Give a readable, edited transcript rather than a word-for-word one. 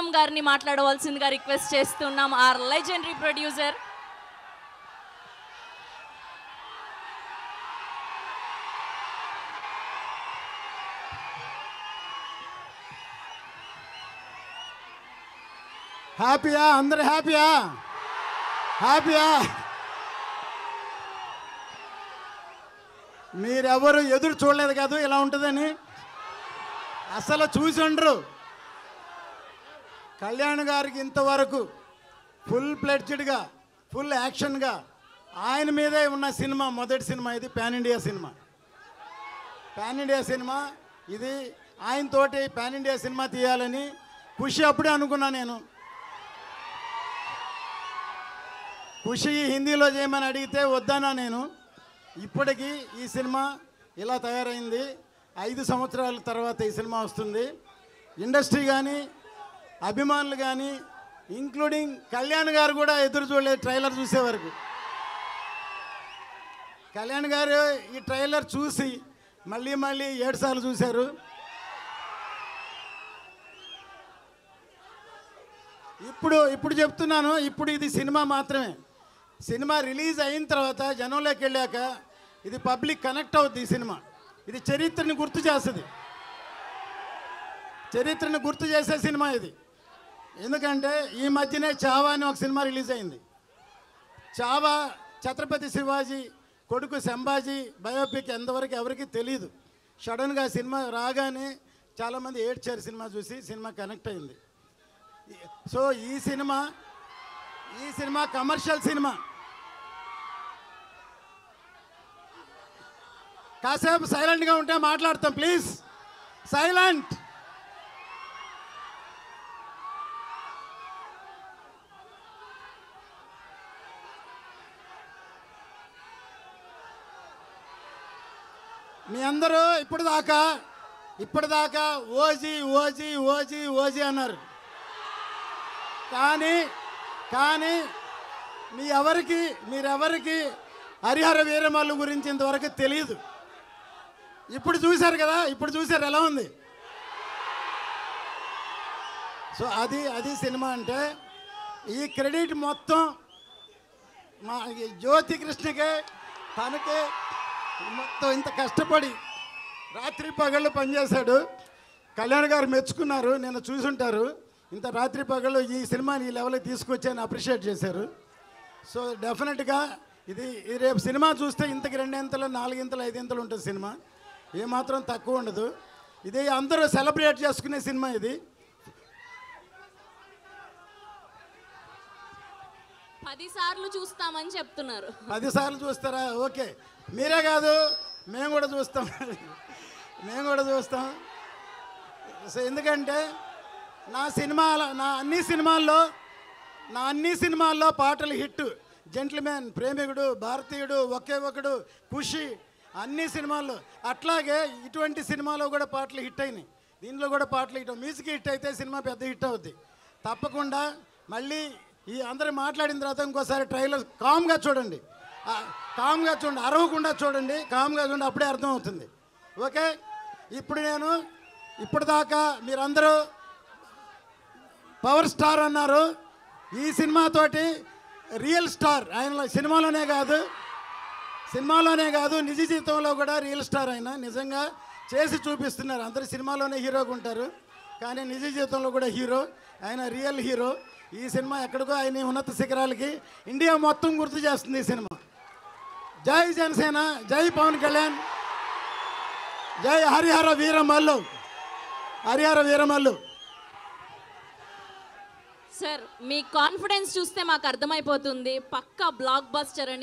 బ్రహ్మానందం గారిని మాట్లాడవలసిందిగా రిక్వెస్ట్ చేస్తున్నాం. Our legendary producer. హ్యాపీయా? అందరు హ్యాపీయా? హ్యాపీయా? మీరెవరు ఎదురు చూడలేదు కాదు ఇలా ఉంటుందని. అసలు చూసి ఉండరు. కళ్యాణ్ గారికి ఇంతవరకు ఫుల్ ప్లెడ్జ్డ్గా, ఫుల్ యాక్షన్గా ఆయన మీదే ఉన్న సినిమా మొదటి సినిమా ఇది. Pan India cinema. Pan India cinema ఇది. ఆయనతోటి పాన్ ఇండియా సినిమా తీయాలని ఖుషి అప్పుడే అనుకున్నా నేను. ఖుషి హిందీలో చేయమని అడిగితే వద్దన్నా నేను. ఇప్పటికీ ఈ సినిమా ఇలా తయారైంది. 5 సంవత్సరాల తర్వాత ఈ సినిమా వస్తుంది. ఇండస్ట్రీ కానీ, అభిమానులు కానీ, ఇంక్లూడింగ్ కళ్యాణ్ గారు కూడా ఎదురు చూడలేదు ట్రైలర్ చూసే వరకు. కళ్యాణ్ గారు ఈ ట్రైలర్ చూసి మళ్ళీ 7 సార్లు చూశారు. ఇప్పుడు చెప్తున్నాను, ఇప్పుడు ఇది సినిమా మాత్రమే. సినిమా రిలీజ్ అయిన తర్వాత జనంలోకి వెళ్ళాక ఇది పబ్లిక్ కనెక్ట్ అవుద్ది. ఈ సినిమా ఇది చరిత్రని గుర్తు చేస్తుంది. చరిత్రని గుర్తు చేసే సినిమా ఇది. ఎందుకంటే ఈ మధ్యనే చావా అని ఒక సినిమా రిలీజ్ అయింది. చావా ఛత్రపతి శివాజీ కొడుకు సంభాజీ బయోపిక్ ఎంతవరకు ఎవరికి తెలియదు. సడన్గా సినిమా రాగానే చాలామంది ఏడ్చారు సినిమా చూసి. సినిమా కనెక్ట్ అయింది. సో ఈ సినిమా కమర్షియల్ సినిమా. కాసేపు సైలెంట్గా ఉంటే మాట్లాడతాం ప్లీజ్. సైలెంట్. మీ అందరూ ఇప్పటిదాకా ఓజీ ఓజీ ఓజీ ఓజీ అన్నారు. కానీ మీరెవరికి హరిహర వీరమల్లు గురించి ఇంతవరకు తెలియదు. ఇప్పుడు చూశారు కదా. ఇప్పుడు చూశారు ఎలా ఉంది. సో అది సినిమా అంటే. ఈ క్రెడిట్ మొత్తం మా జ్యోతి కృష్ణకే, తనకే. మొత్తం ఇంత కష్టపడి రాత్రి పగళ్ళు పనిచేశాడు. కళ్యాణ్ గారు మెచ్చుకున్నారు, నేను చూసుంటారు. ఇంత రాత్రి పగళ్ళు ఈ సినిమాని ఈ లెవెల్కి తీసుకొచ్చాను అప్రిషియేట్ చేశారు. సో డెఫినెట్గా ఇది రేపు సినిమా చూస్తే ఇంతకు 2 ఇంతలు 4 ఇంతలు 5 ఇంతలు ఉంటుంది సినిమా. ఏమాత్రం తక్కువ ఉండదు. ఇది అందరూ సెలబ్రేట్ చేసుకునే సినిమా ఇది. 10 సార్లు చూస్తామని చెప్తున్నారు. 10 సార్లు చూస్తారా? ఓకే. మీరే కాదు, మేము కూడా చూస్తాం. సో ఎందుకంటే నా అన్ని సినిమాల్లో పాటలు హిట్. జెంట్ల్మెన్, ప్రేమికుడు, భారతీయుడు, ఒకే ఒకడు, ఖుషి, అన్ని సినిమాల్లో. అట్లాగే ఇటువంటి సినిమాలో కూడా పాటలు హిట్ అయినాయి. దీనిలో కూడా పాటలు హిట్. మ్యూజిక్ హిట్ అయితే సినిమా పెద్ద హిట్ అవుద్ది తప్పకుండా. మళ్ళీ ఈ అందరూ మాట్లాడిన తర్వాత ఇంకోసారి ట్రైలర్ కామ్గా చూడండి. అరవకుండా చూడండి. కామ్గా చూడండి, అప్పుడే అర్థం అవుతుంది. ఓకే. ఇప్పటిదాకా మీరందరూ పవర్ స్టార్ అన్నారు. ఈ సినిమాతోటి రియల్ స్టార్ ఆయన. సినిమాలోనే కాదు నిజ జీవితంలో కూడా రియల్ స్టార్ ఆయన. నిజంగా చేసి చూపిస్తున్నారు. అందరు సినిమాలోనే హీరోగా ఉంటారు, కానీ నిజ జీవితంలో కూడా హీరో. ఆయన రియల్ హీరో. ఈ సినిమా ఎక్కడికో ఆయన ఉన్నత శిఖరాలకి ఇండియా మొత్తం గుర్తు చేస్తుంది ఈ సినిమా. జై జనసేన, జై పవన్ కళ్యాణ్, జై హరిహర వీరమల్లు. సార్ మీ కాన్ఫిడెన్స్ చూస్తే మాకు అర్థమైపోతుంది పక్కా బ్లాక్ బస్టర్ అని.